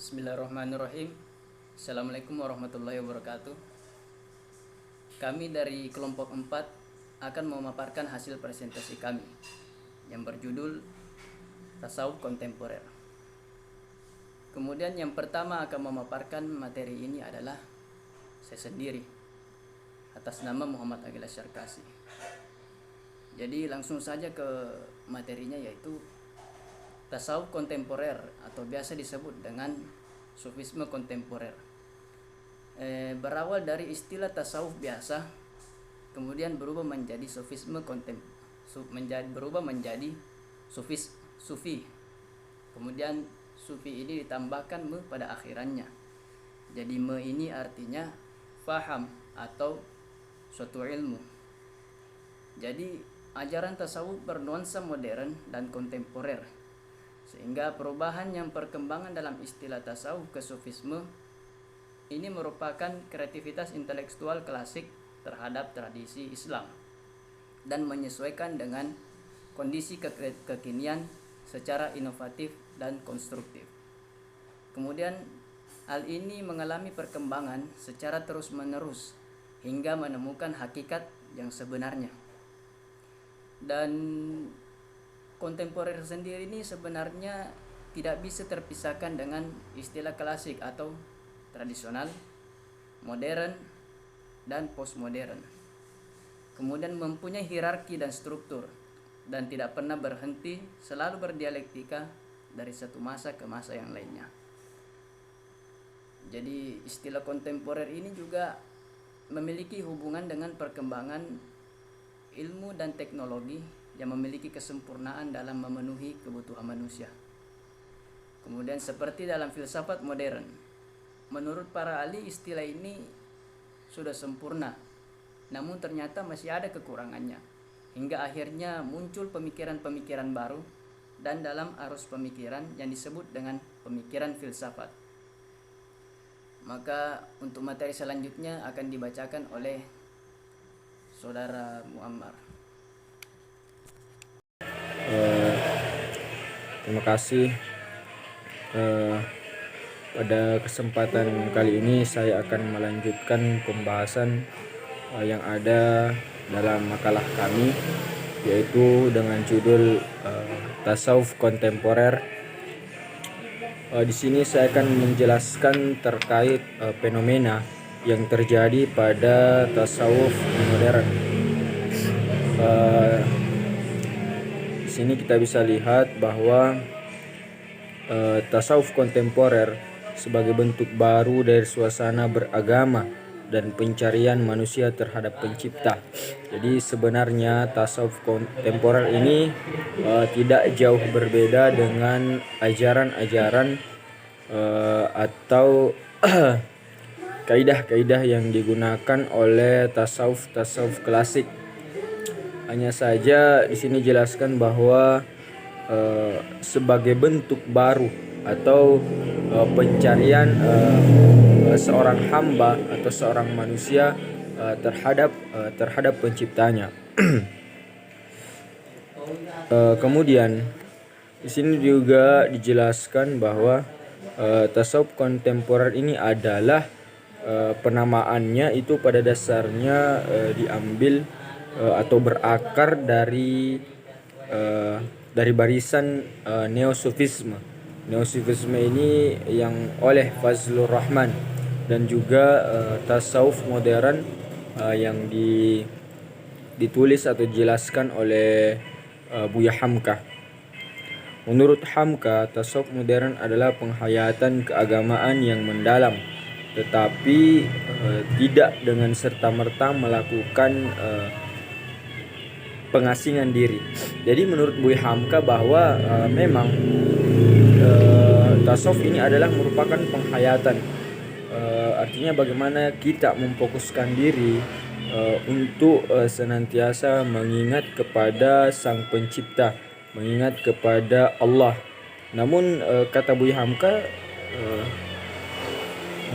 Bismillahirrahmanirrahim. Assalamualaikum warahmatullahi wabarakatuh. Kami dari kelompok 4 akan memaparkan hasil presentasi kami yang berjudul Tasawuf Kontemporer. Kemudian yang pertama akan memaparkan materi ini adalah saya sendiri atas nama Muhammad Agil Asyarkasi. Jadi langsung saja ke materinya, yaitu tasawuf kontemporer atau biasa disebut dengan sufisme kontemporer. Berawal dari istilah tasawuf biasa, kemudian berubah menjadi sufi. Kemudian sufi ini ditambahkan me pada akhirannya. Jadi me ini artinya faham atau suatu ilmu. Jadi ajaran tasawuf bernuansa modern dan kontemporer, sehingga perubahan yang perkembangan dalam istilah tasawuf ke sufisme ini merupakan kreativitas intelektual klasik terhadap tradisi Islam dan menyesuaikan dengan kondisi kekinian secara inovatif dan konstruktif. Kemudian hal ini mengalami perkembangan secara terus-menerus hingga menemukan hakikat yang sebenarnya. Dan kontemporer sendiri ini sebenarnya tidak bisa terpisahkan dengan istilah klasik atau tradisional, modern, dan postmodern. Kemudian mempunyai hierarki dan struktur dan tidak pernah berhenti, selalu berdialektika dari satu masa ke masa yang lainnya. Jadi istilah kontemporer ini juga memiliki hubungan dengan perkembangan ilmu dan teknologi yang memiliki kesempurnaan dalam memenuhi kebutuhan manusia. Kemudian seperti dalam filsafat modern, menurut para ahli istilah ini sudah sempurna, namun ternyata masih ada kekurangannya, hingga akhirnya muncul pemikiran-pemikiran baru dan dalam arus pemikiran yang disebut dengan pemikiran filsafat. Maka untuk materi selanjutnya akan dibacakan oleh Saudara Muammar. Terima kasih. Pada kesempatan kali ini saya akan melanjutkan pembahasan yang ada dalam makalah kami, yaitu dengan judul tasawuf kontemporer. Di sini saya akan menjelaskan terkait fenomena yang terjadi pada tasawuf modern. Di sini kita bisa lihat bahwa tasawuf kontemporer sebagai bentuk baru dari suasana beragama dan pencarian manusia terhadap pencipta. Jadi sebenarnya tasawuf kontemporer ini tidak jauh berbeda dengan ajaran-ajaran atau kaidah-kaidah yang digunakan oleh tasawuf klasik. Hanya saja di sini jelaskan bahwa sebagai bentuk baru atau pencarian seorang hamba atau seorang manusia terhadap penciptanya. Kemudian di sini juga dijelaskan bahwa tasawuf kontemporer ini adalah penamaannya itu pada dasarnya diambil atau berakar dari barisan neosufisme. Neosufisme ini yang oleh Fazlur Rahman dan juga tasawuf modern yang ditulis atau dijelaskan oleh Buya Hamka. Menurut Hamka, tasawuf modern adalah penghayatan keagamaan yang mendalam, tetapi tidak dengan serta-merta melakukan pengasingan diri. Jadi menurut Buya Hamka bahwa memang tasawuf ini adalah merupakan penghayatan. Artinya bagaimana kita memfokuskan diri untuk senantiasa mengingat kepada Sang Pencipta, mengingat kepada Allah. Namun kata Buya Hamka,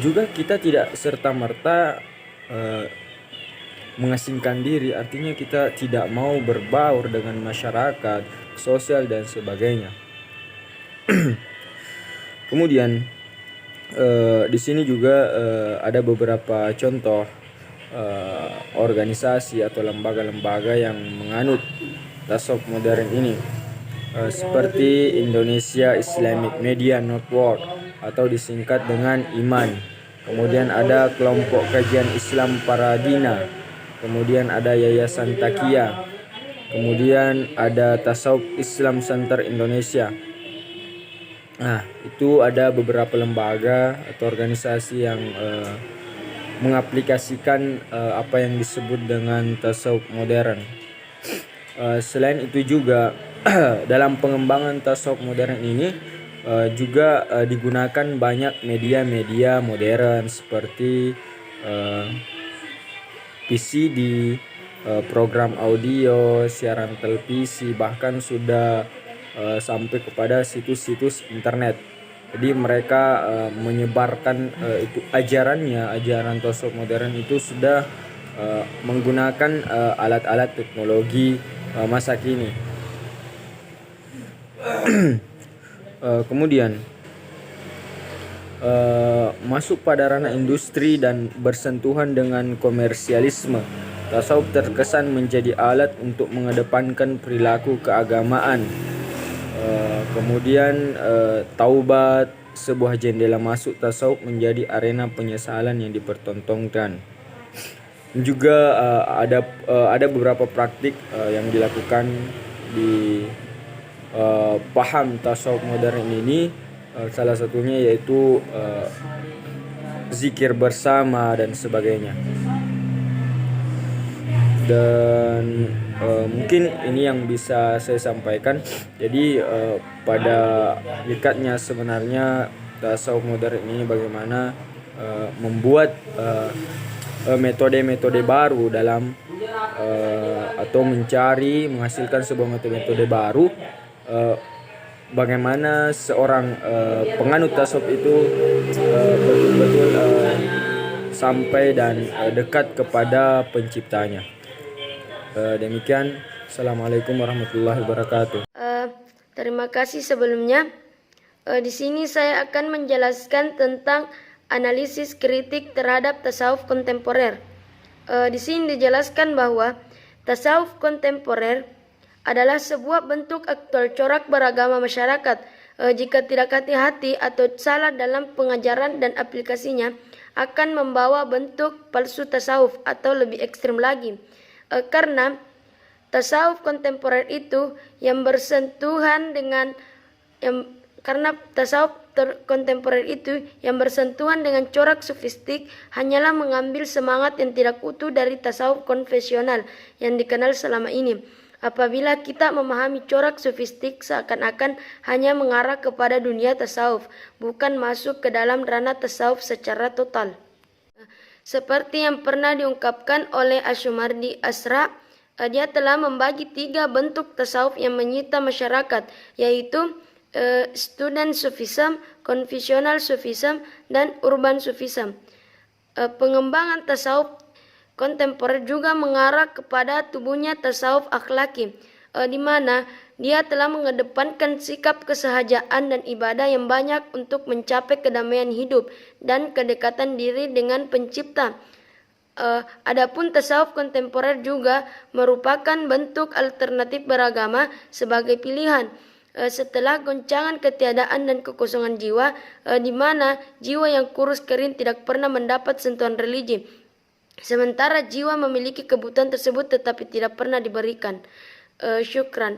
juga kita tidak serta-merta mengasingkan diri, artinya kita tidak mau berbaur dengan masyarakat, sosial dan sebagainya. Kemudian Di sini juga ada beberapa contoh organisasi atau lembaga-lembaga yang menganut tasawuf modern ini, seperti Indonesia Islamic Media Network atau disingkat dengan IMAN. Kemudian ada kelompok kajian Islam Paradina, kemudian ada Yayasan Takia, kemudian ada Tasawuf Islam Center Indonesia. Nah, itu ada beberapa lembaga atau organisasi yang mengaplikasikan apa yang disebut dengan tasawuf modern. Selain itu juga dalam pengembangan tasawuf modern ini juga digunakan banyak media-media modern seperti PCD, program audio, siaran televisi, bahkan sudah sampai kepada situs-situs internet. Jadi mereka menyebarkan itu ajaran tasawuf modern itu sudah menggunakan alat-alat teknologi masa kini. Kemudian masuk pada ranah industri dan bersentuhan dengan komersialisme. Tasawuf terkesan menjadi alat untuk mengedepankan perilaku keagamaan. Kemudian taubat, sebuah jendela masuk tasawuf, menjadi arena penyesalan yang dipertontonkan. Juga ada beberapa praktik yang dilakukan di paham tasawuf modern ini, salah satunya yaitu zikir bersama dan sebagainya. Dan mungkin ini yang bisa saya sampaikan. Jadi pada hakikatnya sebenarnya tasawuf modern ini bagaimana membuat metode-metode baru dalam atau menghasilkan sebuah metode baru, bagaimana seorang penganut tasawuf itu betul-betul sampai dan dekat kepada penciptanya. Demikian, Assalamualaikum warahmatullahi wabarakatuh. Terima kasih sebelumnya. Di sini saya akan menjelaskan tentang analisis kritik terhadap tasawuf kontemporer. Di sini dijelaskan bahwa tasawuf kontemporer adalah sebuah bentuk aktual corak beragama masyarakat. Jika tidak hati-hati atau salah dalam pengajaran dan aplikasinya, akan membawa bentuk palsu tasawuf atau lebih ekstrim lagi. Karena tasawuf kontemporer itu yang bersentuhan dengan corak sofistik hanyalah mengambil semangat yang tidak utuh dari tasawuf konvensional yang dikenal selama ini. Apabila kita memahami corak sofistik, seakan-akan hanya mengarah kepada dunia tasawuf, bukan masuk ke dalam ranah tasawuf secara total. Seperti yang pernah diungkapkan oleh Ashumardi Asra, dia telah membagi 3 bentuk tasawuf yang menyita masyarakat, yaitu student sufism, confessional sufism, dan urban sufism. Pengembangan tasawuf kontemporer juga mengarah kepada tubuhnya tasawuf akhlaki, di mana dia telah mengedepankan sikap kesehajaan dan ibadah yang banyak untuk mencapai kedamaian hidup dan kedekatan diri dengan pencipta. Adapun tasawuf kontemporer juga merupakan bentuk alternatif beragama sebagai pilihan setelah goncangan ketiadaan dan kekosongan jiwa, di mana jiwa yang kurus kering tidak pernah mendapat sentuhan religi, sementara jiwa memiliki kebutuhan tersebut tetapi tidak pernah diberikan. Syukran.